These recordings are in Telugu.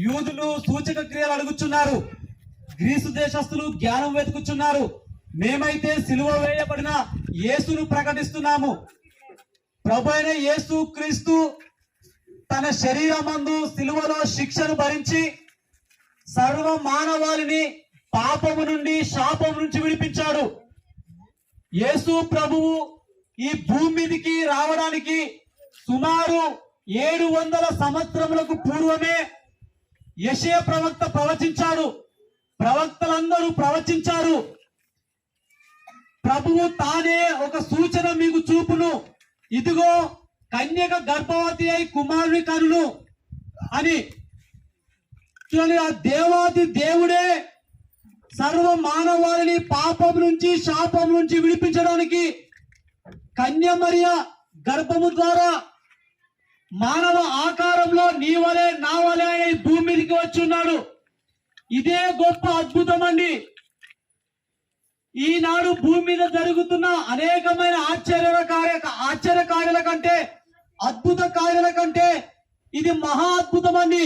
యూదులు సూచక క్రియలు అడుగుచున్నారు, గ్రీసు దేశస్తులు జ్ఞానం వెతుకుచున్నారు. మేమైతే సిలువ వేయబడిన యేసును ప్రకటిస్తున్నాము. ప్రభు అయిన యేసు క్రీస్తు తన శరీరమందు సిలువలో శిక్షను భరించి సర్వ మానవాళిని పాపము నుండి శాపము నుంచి విడిపించాడు. యేసు ప్రభువు ఈ భూమి మీదకి రావడానికి సుమారు 700 సంవత్సరములకు పూర్వమే యెషయా ప్రవక్త ప్రవచించాడు. ప్రవక్తలందరూ ప్రవచించారు, ప్రభువు తానే ఒక సూచన మీకు చూపును, ఇదిగో కన్యక గర్భవతి అయి కుమారుని కనును అని. చూడండి, ఆ దేవాది దేవుడే సర్వ మానవాళిని పాపం నుంచి శాపం నుంచి విడిపించడానికి కన్యమరియ గర్భము ద్వారా మానవ ఆకారంలో నీ వలె నా వలె అనే భూమి మీదకి వచ్చున్నాడు. ఇదే గొప్ప అద్భుతం అండి. ఈనాడు భూమి మీద జరుగుతున్న అనేకమైన ఆశ్చర్య కార్యాల కంటే, అద్భుత కార్యాల కంటే ఇది మహా అద్భుతం అండి.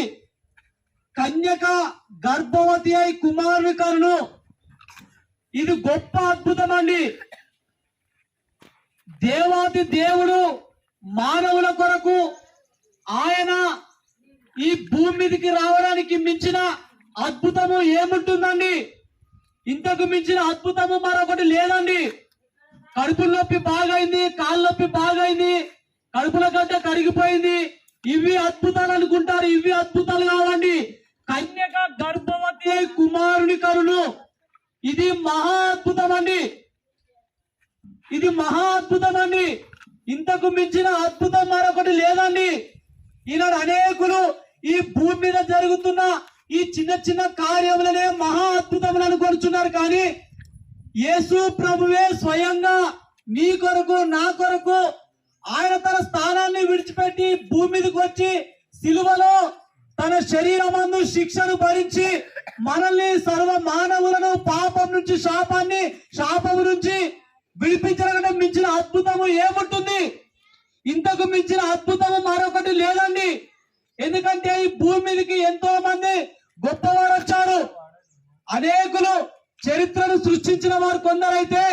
కన్యక గర్భవతి అయి కుమారుని కనును, ఇది గొప్ప అద్భుతం అండి. దేవాది దేవుడు మానవుల కొరకు ఆయన ఈ భూమి మీదకి రావడానికి మించిన అద్భుతము ఏముంటుందండి? ఇంతకు మించిన అద్భుతము మరొకటి లేదండి. కడుపు నొప్పి బాగైంది, కాళ్ళ నొప్పి బాగైంది, కడుపుల గడ్డ కరిగిపోయింది, ఇవి అద్భుతాలు అనుకుంటారు. ఇవి అద్భుతాలు కావండి. కన్యక గర్భవతి కుమారుని కరును, ఇది మహా అద్భుతం అండి. ఇది మహా అద్భుతం అండి. ఇంతకు మించిన అద్భుతం మరొకటి లేదండి. ఈనాడు అనేకులు ఈ భూమి మీద జరుగుతున్న ఈ చిన్న చిన్న కార్యములనే మహా అద్భుతములు అనుకొనుచున్నారు. కానీ యేసు ప్రభువే స్వయంగా నీ కొరకు నా కొరకు ఆయన తన స్థానాన్ని విడిచిపెట్టి భూమి మీదకి వచ్చి సిలువలో తన శరీరమందు శిక్షను భరించి మనల్ని సర్వ మానవులను పాపం నుంచి శాపము నుంచి విడిపించడం మించిన అద్భుతము ఏముంటుంది? ఇంతకు మించిన అద్భుతము మరొకటి లేదండి. ఎందుకంటే ఈ భూమి మీదకి ఎంతో మంది గొప్పవారు వచ్చారు. అనేకులు చరిత్రను సృష్టించిన వారు కొందరైతే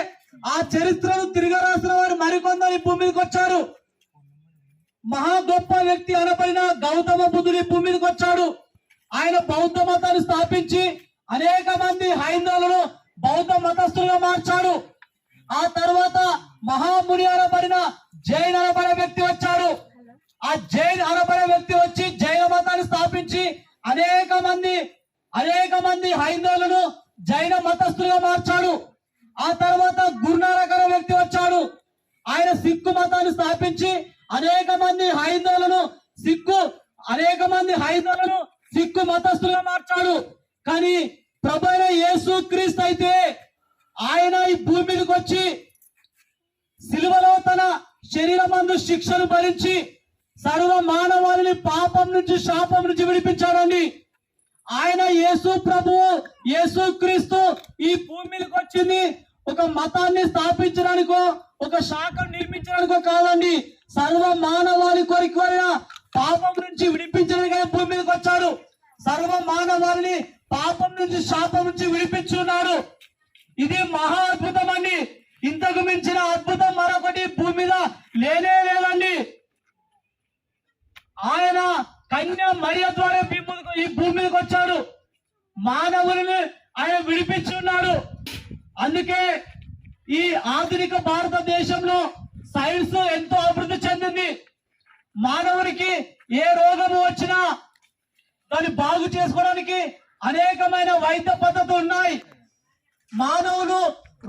ఆ చరిత్రను తిరగరాసిన వారు మరికొందరు ఈ భూమి మీదకి వచ్చారు. మహా గొప్ప వ్యక్తి అనబడిన గౌతమ బుద్ధుడు ఈ భూమి మీదకి వచ్చాడు. ఆయన బౌద్ధ మతాన్ని స్థాపించి అనేక మంది హైందవులను బౌద్ధ మతస్థులుగా మార్చాడు. ఆ తర్వాత మహాముని అనబడిన జైన్ అనబడే వ్యక్తి వచ్చాడు. ఆ జైన్ అనబడే వ్యక్తి వచ్చి జైన మతాన్ని స్థాపించి అనేక మంది హైందవులను జైన మతస్థులుగా మార్చాడు. ఆ తర్వాత గురునానక్ అనే వ్యక్తి వచ్చాడు. ఆయన సిక్కు మతాన్ని స్థాపించి అనేక మంది హైందవులను సిక్కు మతస్థులుగా మార్చాడు. కానీ ప్రభు అయిన యేసు క్రీస్తు అయితే ఆయన ఈ భూమి మీదకి వచ్చి సిలువలో తన శరీరమందు శిక్షను భరించి సర్వ మానవాళిని పాపం నుంచి శాపం నుంచి విడిపించాడండి. ఆయన యేసు ప్రభువు యేసు క్రీస్తు ఈ భూమి మీదకి వచ్చింది ఒక మతాన్ని స్థాపించడానికో ఒక శాఖను నిర్మించడానికో కాదండి. సర్వ మానవాళి కొరకు పాపం నుంచి విడిపించడానికి భూమి మీదకి వచ్చాడు. సర్వ మానవాళిని పాపం నుంచి శాపం నుంచి విడిపించున్నాడు. ఇది మహా అద్భుతం అండి. ఇంతకు మించిన అద్భుతం మరొకటి భూమి మీద లేదండి. ఆయన కన్య మరియ ద్వారా ఈ భూమి మీదకి వచ్చాడు. మానవుని ఆయన విడిపించున్నాడు. అందుకే ఈ ఆధునిక భారతదేశంలో సైన్స్ ఎంతో అభివృద్ధి చెందింది. మానవునికి ఏ రోగము వచ్చినా దాన్ని బాగు చేసుకోవడానికి అనేకమైన వైద్య పద్ధతులు ఉన్నాయి. మానవులు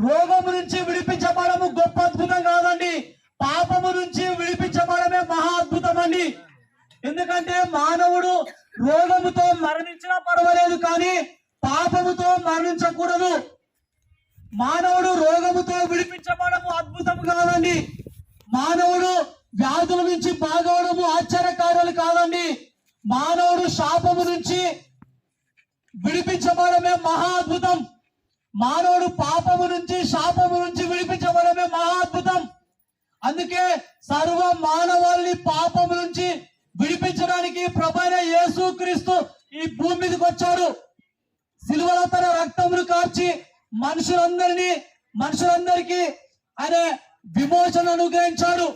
రోగము నుంచి విడిపించబడము గొప్ప అద్భుతం కాదండి, పాపము నుంచి విడిపించబడమే మహా అద్భుతం అండి. ఎందుకంటే మానవుడు రోగముతో మరణించినా పర్వాలేదు, కానీ పాపముతో మరణించకూడదు. మానవుడు రోగముతో విడిపించబడము అద్భుతం కాదండి. మానవుడు వ్యాధుల నుంచి బాగవడము ఆశ్చర్యకార్యాలు కాదండి. మానవుడు శాపము నుంచి విడిపించబడమే మహా అద్భుతం. మానవుడు పాపము నుంచి శాపము నుంచి విడిపించబడమే మహా అద్భుతం. అందుకే సర్వ మానవాళిని పాపము నుంచి విడిపించడానికి ప్రభువైన యేసు క్రీస్తు ఈ భూమి మీదకి వచ్చాడు. సిలువలో తన రక్తమును కార్చి మనుషులందరికీ ఆయన విమోచన అనుగ్రహించాడు.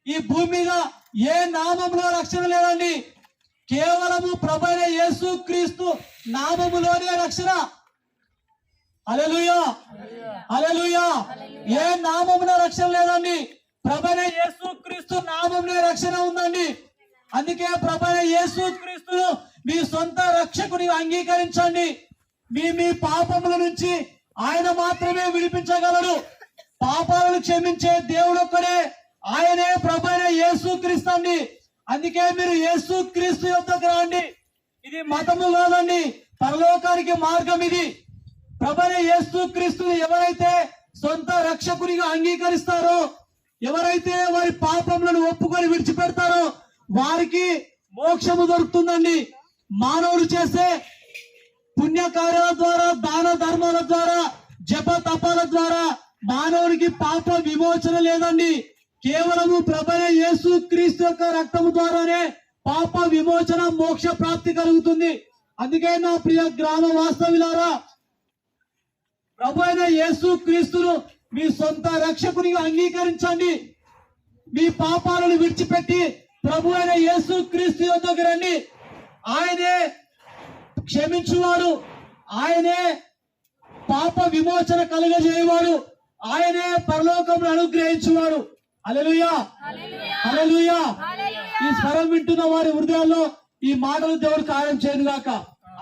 ఈ భూమి మీద ఏ నామంలో రక్షణ లేదండి, కేవలము ప్రభువైన యేసు క్రీస్తు నామములోనే రక్షణ. హల్లెలూయా, హల్లెలూయా. ఏ నామమున రక్షణ లేదండి, ప్రభువైన యేసు క్రీస్తు నామమునే రక్షణ ఉందండి. అందుకే ప్రభువైన యేసు క్రీస్తును మీ సొంత రక్షకునిగా అంగీకరించండి. మీ పాపముల నుంచి ఆయన మాత్రమే విడిపించగలడు. పాపాలను క్షమించే దేవుడు ఒక్కడే, ఆయనే ప్రభువైన యేసు క్రీస్తు అండి. అందుకే మీరు యేసు క్రీస్తు యొద్దకు రండి. ఇది మతము కాదండి, పరలోకానికి మార్గం ఇది. ప్రభువైన యేసు క్రీస్తుని ఎవరైతే సొంత రక్షకునిగా అంగీకరిస్తారో, ఎవరైతే వారి పాపములను ఒప్పుకొని విడిచిపెడతారో వారికి మోక్షము దొరుకుతుందండి. మానవుడు చేసే పుణ్యకార్యాల ద్వారా, దాన ధర్మాల ద్వారా, జప తపాల ద్వారా మానవునికి పాప విమోచన లేదండి. కేవలము ప్రభువైన యేసు క్రీస్తు యొక్క రక్తము ద్వారానే పాప విమోచన, మోక్ష ప్రాప్తి కలుగుతుంది. అందుకే నా ప్రియ గ్రామ వాస్తవ్యులారా, ప్రభువైన యేసు క్రీస్తును మీ సొంత రక్షకునిగా అంగీకరించండి. మీ పాపాలను విడిచిపెట్టి ప్రభువైన యేసు క్రీస్తు యొద్దకు రండి. ఆయనే క్షమించువాడు, ఆయనే పాప విమోచన కలుగజేయవాడు, ఆయనే పరలోకమును అనుగ్రహించువాడు. హల్లెలూయా, హల్లెలూయా. ఈ స్వరం వింటున్న వారి హృదయాల్లో ఈ మాటలు దేవుడు కార్యం చేయను గాక.